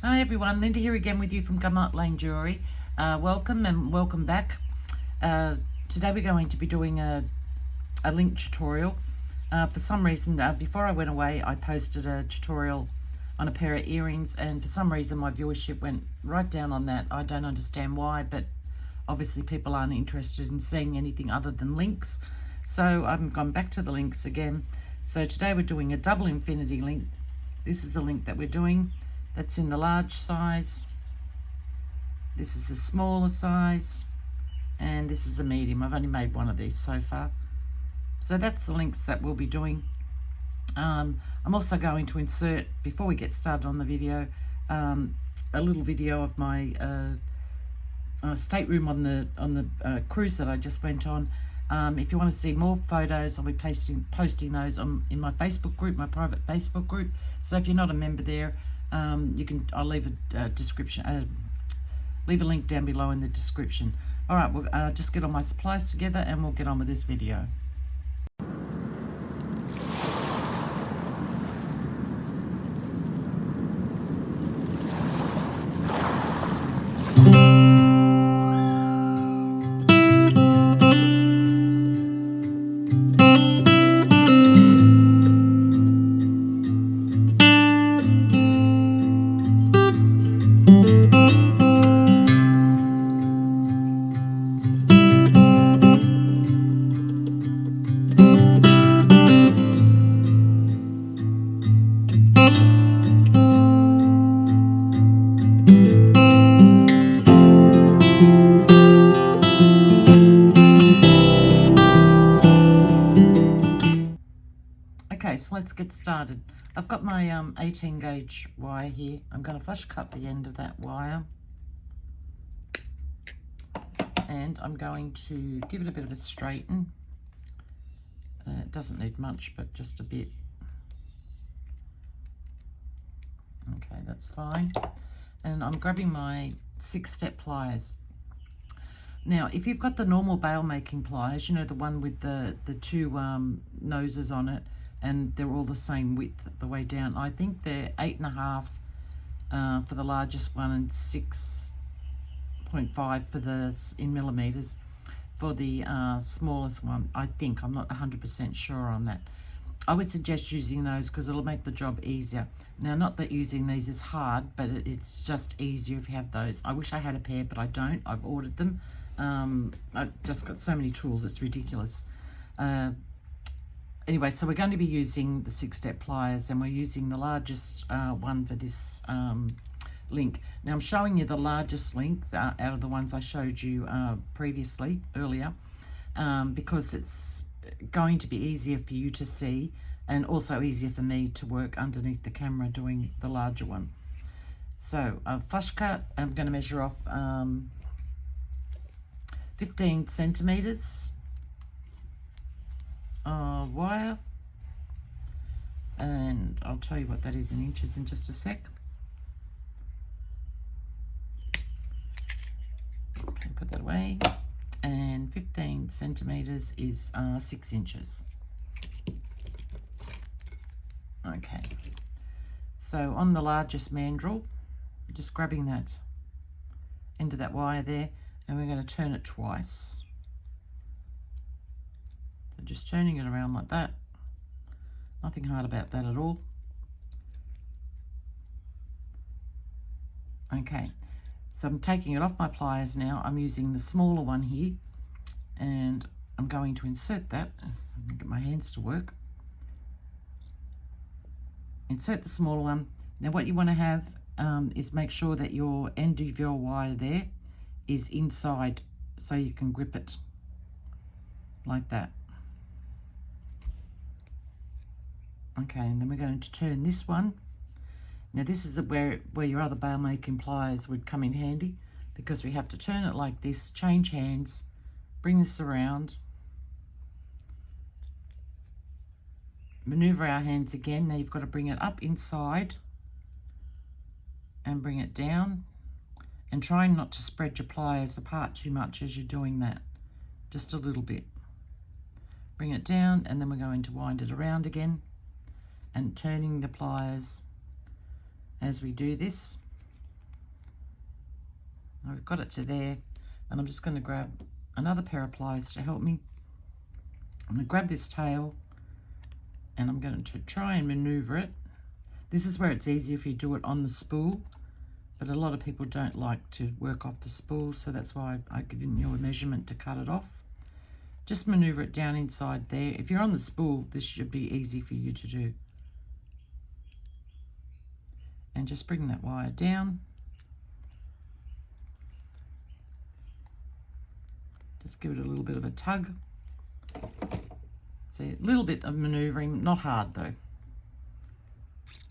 Hi everyone, Linda here again with you from Lane Jewellery. Welcome and welcome back. Today we're going to be doing a link tutorial. For some reason, before I went away, I posted a tutorial on a pair of earrings, and for some reason my viewership went right down on that. I don't understand why, but obviously people aren't interested in seeing anything other than links. So I've gone back to the links again. So today we're doing a double infinity link. This is the link that we're doing. That's in the large size. This is the smaller size, and this is the medium. I've only made one of these so far. So that's the links that we'll be doing. I'm also going to insert, before we get started on the video, a little video of my stateroom on the cruise that I just went on. If you want to see more photos, I'll be posting those in my Facebook group, my private Facebook group. So if you're not a member there, I'll leave a description, leave a link down below in the description. All right, we'll just get all my supplies together and we'll get on with this video. Okay, so let's get started. I've got my 18 gauge wire here. I'm going to flush cut the end of that wire, and I'm going to give it a bit of a straighten. It doesn't need much, but just a bit. Okay, that's fine. And I'm grabbing my 6-step pliers. Now, if you've got the normal bail making pliers, you know, the one with the two noses on it, and they're all the same width the way down. I think they're 8.5 for the largest one and 6.5 for the in millimeters for the smallest one. I think, I'm not 100% sure on that. I would suggest using those because it'll make the job easier. Now, not that using these is hard, but it's just easier if you have those. I wish I had a pair, but I don't. I've ordered them. I've just got so many tools, it's ridiculous. Anyway, so we're going to be using the 6-step pliers, and we're using the largest one for this link. Now, I'm showing you the largest link out of the ones I showed you previously, earlier, because it's going to be easier for you to see, and also easier for me to work underneath the camera doing the larger one. So, flush cut, I'm going to measure off 15 centimeters wire, and I'll tell you what that is in inches in just a sec. Okay, put that away. And 15 centimeters is 6 inches. Okay, so on the largest mandrel, just grabbing that end of that wire there, and we're going to turn it twice. So just turning it around like that. Nothing hard about that at all. Okay, so I'm taking it off my pliers now. I'm using the smaller one here, and I'm going to insert that. I'm going to get my hands to work. Insert the smaller one. Now what you want to have is make sure that your end of your wire there is inside, so you can grip it like that. Okay, and then we're going to turn this one. Now this is where your other bail making pliers would come in handy, because we have to turn it like this, change hands, bring this around, maneuver our hands again. Now you've got to bring it up inside and bring it down, and try not to spread your pliers apart too much as you're doing that, just a little bit. Bring it down, and then we're going to wind it around again, and turning the pliers as we do this. I've got it to there, and I'm just going to grab another pair of pliers to help me. I'm going to grab this tail, and I'm going to try and maneuver it. This is where it's easier if you do it on the spool, but a lot of people don't like to work off the spool, so that's why I've given you a measurement to cut it off. Just maneuver it down inside there. If you're on the spool, this should be easy for you to do. And just bring that wire down. Just give it a little bit of a tug. See, a little bit of maneuvering, not hard though.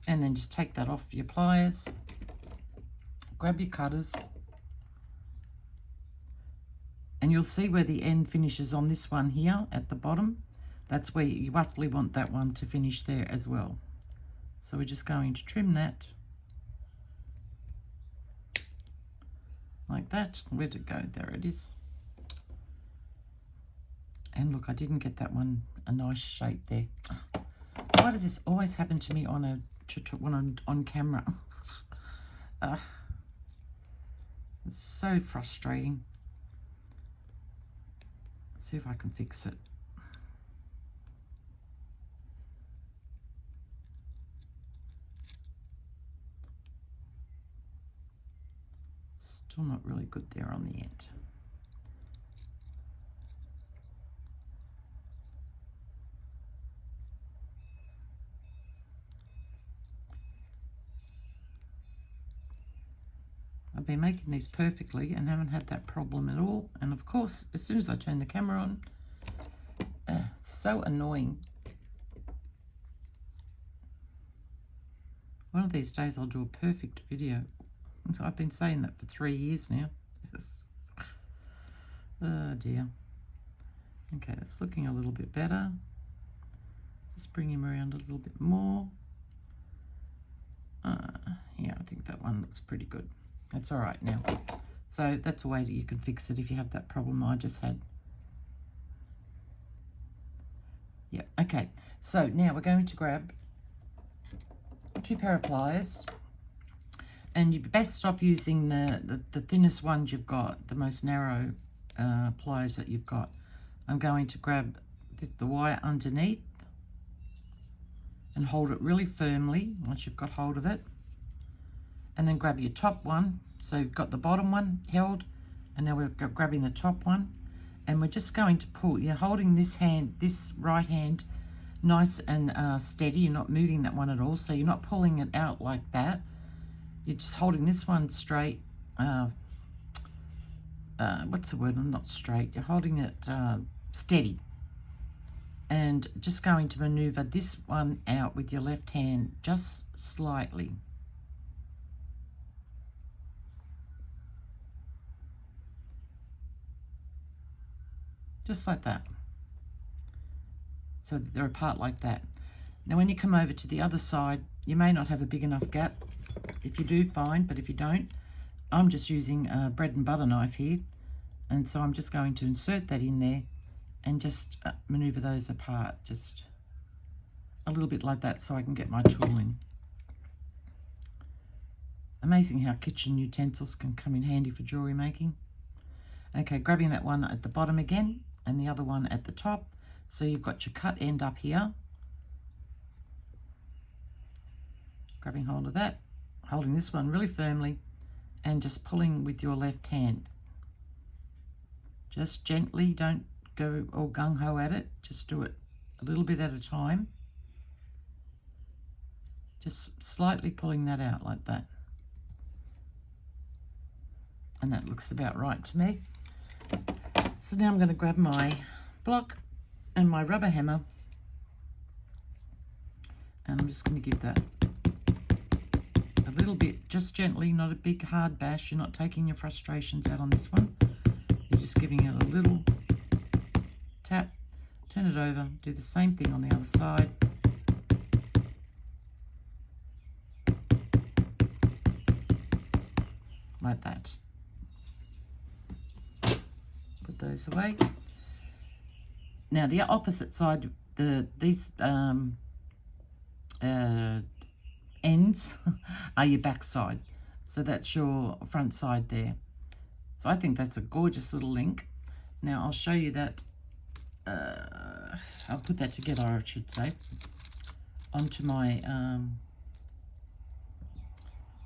And then just take that off your pliers. Grab your cutters. And you'll see where the end finishes on this one here at the bottom. That's where you roughly want that one to finish there as well. So we're just going to trim that. Like that. Where'd it go? There it is. And look, I didn't get that one a nice shape there. Why does this always happen to me on when I'm on camera? It's so frustrating. Let's see if I can fix it. Still not really good there on the end. I've been making these perfectly and haven't had that problem at all. And of course, as soon as I turn the camera on, it's so annoying. One of these days I'll do a perfect video. I've been saying that for 3 years now. Oh dear. Okay, that's looking a little bit better. Just bring him around a little bit more. Yeah, I think that one looks pretty good. That's all right now. So that's a way that you can fix it if you have that problem I just had. Yeah, okay. So now we're going to grab 2 pair of pliers. And you're best off using the thinnest ones you've got, the most narrow pliers that you've got. I'm going to grab the wire underneath and hold it really firmly once you've got hold of it. And then grab your top one. So you've got the bottom one held, and now we're grabbing the top one. And we're just going to pull. You're holding this hand, this right hand, nice and steady. You're not moving that one at all. So you're not pulling it out like that. You're just holding this one straight. What's the word? Not straight. You're holding it steady. And just going to maneuver this one out with your left hand just slightly. Just like that. So they're apart like that. Now when you come over to the other side, you may not have a big enough gap. If you do, fine, but if you don't, I'm just using a bread and butter knife here. And so I'm just going to insert that in there and just maneuver those apart, just a little bit like that so I can get my tool in. Amazing how kitchen utensils can come in handy for jewellery making. Okay, grabbing that one at the bottom again and the other one at the top. So you've got your cut end up here. Grabbing hold of that, holding this one really firmly and just pulling with your left hand. Just gently, don't go all gung-ho at it. Just do it a little bit at a time. Just slightly pulling that out like that. And that looks about right to me. So now I'm going to grab my block and my rubber hammer. And I'm just going to give that a little bit, just gently, not a big hard bash. You're not taking your frustrations out on this one. You're just giving it a little tap, turn it over, do the same thing on the other side. Like that. Put those away. Now the opposite side, these ends are your back side. So that's your front side there. So I think that's a gorgeous little link. Now I'll show you that. I'll put that together, I should say, onto my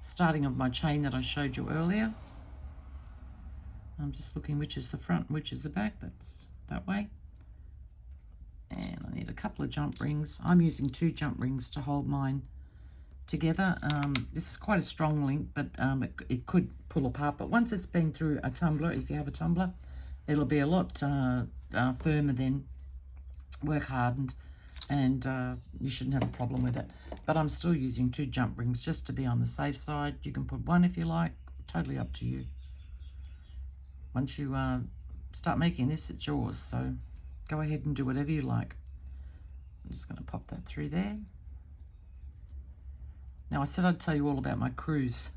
starting of my chain that I showed you earlier. I'm just looking which is the front, which is the back. That's that way. And I need a couple of jump rings. I'm using 2 jump rings to hold mine together. This is quite a strong link, but it could pull apart. But once it's been through a tumbler, if you have a tumbler, it'll be a lot firmer then, work hardened, and you shouldn't have a problem with it. But I'm still using 2 jump rings just to be on the safe side. You can put 1 if you like, totally up to you. Once you start making this, it's yours, so go ahead and do whatever you like. I'm just going to pop that through there. Now, I said I'd tell you all about my cruise.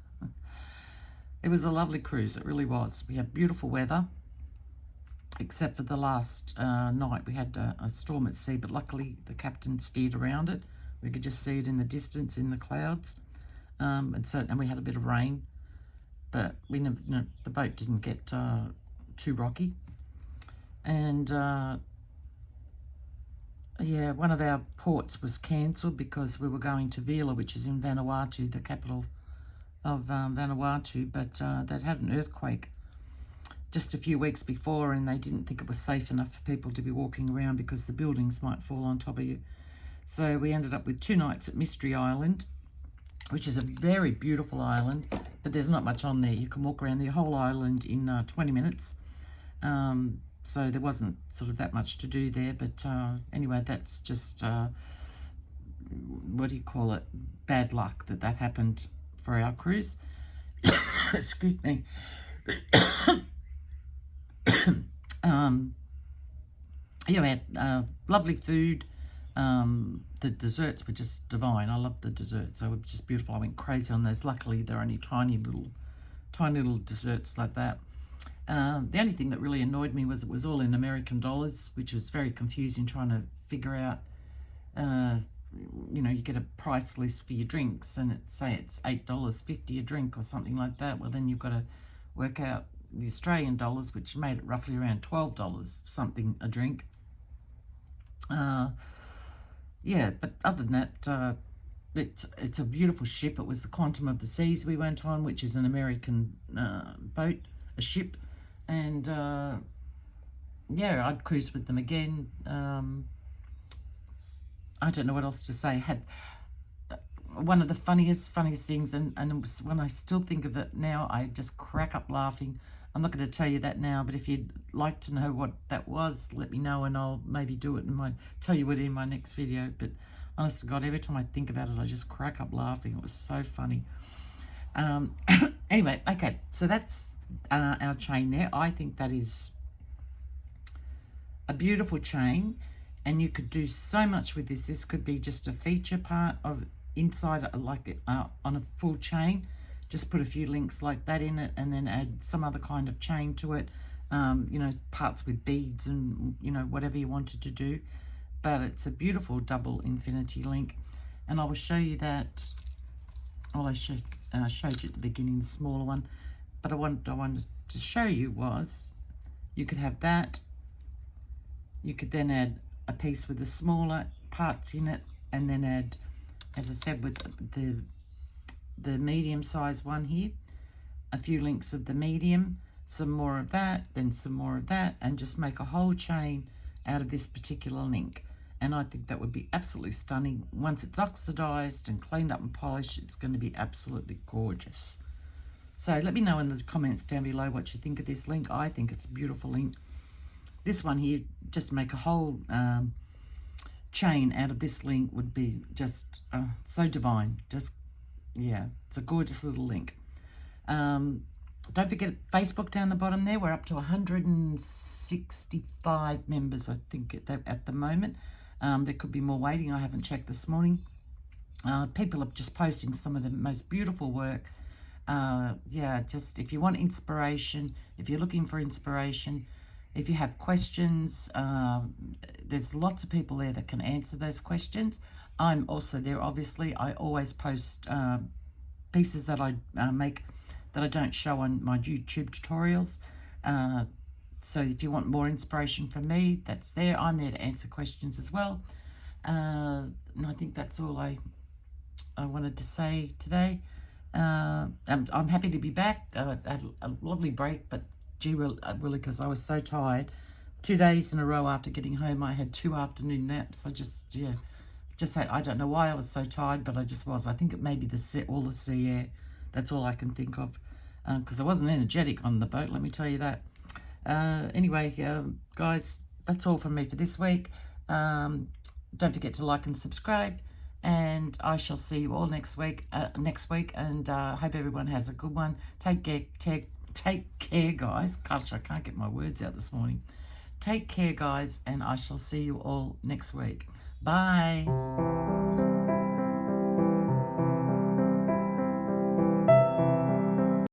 It was a lovely cruise, it really was. We had beautiful weather, except for the last night. We had a storm at sea, but luckily the captain steered around it. We could just see it in the distance in the clouds. And we had a bit of rain, but we never, the boat didn't get too rocky. And yeah, one of our ports was cancelled because we were going to Vila, which is in Vanuatu, the capital of Vanuatu, but they'd had an earthquake just a few weeks before, and they didn't think it was safe enough for people to be walking around because the buildings might fall on top of you. So we ended up with 2 nights at Mystery Island, which is a very beautiful island, but there's not much on there. You can walk around the whole island in 20 minutes. So there wasn't sort of that much to do there, but anyway, that's just, what do you call it, bad luck that happened for our cruise. Excuse me. Yeah, we had lovely food. The desserts were just divine. I loved the desserts. They were just beautiful. I went crazy on those. Luckily, they're only tiny little desserts like that. The only thing that really annoyed me was it was all in American dollars, which was very confusing trying to figure out, you know, you get a price list for your drinks and it's $8.50 a drink or something like that. Well, then you've got to work out the Australian dollars, which made it roughly around $12 something a drink. Yeah, but other than that, it's a beautiful ship. It was the Quantum of the Seas we went on, which is an American boat, a ship. And yeah, I'd cruise with them again. I don't know what else to say. Had one of the funniest things, and when I still think of it now, I just crack up laughing. I'm not going to tell you that now, but if you'd like to know what that was, let me know and I'll maybe do it in tell you it in my next video. But honest to God, every time I think about it, I just crack up laughing. It was so funny. Anyway, okay, so that's our chain there. I think that is a beautiful chain, and you could do so much with this. This could be just a feature part of inside, like on a full chain. Just put a few links like that in it and then add some other kind of chain to it. You know, parts with beads and, you know, whatever you wanted to do. But it's a beautiful double infinity link. And I will show you that. Well, I showed you at the beginning, the smaller one. But I wanted to show you was you could have that. You could then add a piece with the smaller parts in it, and then add, as I said, with the medium size one here, a few links of the medium, some more of that, then some more of that, and just make a whole chain out of this particular link. And I think that would be absolutely stunning. Once it's oxidized and cleaned up and polished, it's going to be absolutely gorgeous. So let me know in the comments down below what you think of this link. I think it's a beautiful link. This one here, just make a whole chain out of this link would be just so divine. Just, yeah, it's a gorgeous little link. Don't forget Facebook down the bottom there. We're up to 165 members, I think, at the moment. There could be more waiting. I haven't checked this morning. People are just posting some of the most beautiful work. Yeah, just if you want inspiration, if you're looking for inspiration, if you have questions, there's lots of people there that can answer those questions. I'm also there, obviously. I always post pieces that I make that I don't show on my YouTube tutorials. So if you want more inspiration from me, that's there. I'm there to answer questions as well. And I think that's all I wanted to say today. I'm happy to be back. I had a lovely break, but gee, really, because I was so tired. 2 days in a row after getting home, I had 2 afternoon naps. I just had, I don't know why I was so tired, but I just was. I think it may be all the sea air. That's all I can think of, because I wasn't energetic on the boat, let me tell you that. Anyway, guys, that's all from me for this week. Don't forget to like and subscribe, and I shall see you all next week. And hope everyone has a good one. Take care, guys. Gosh, I can't get my words out this morning. Take care, guys, and I shall see you all next week. Bye.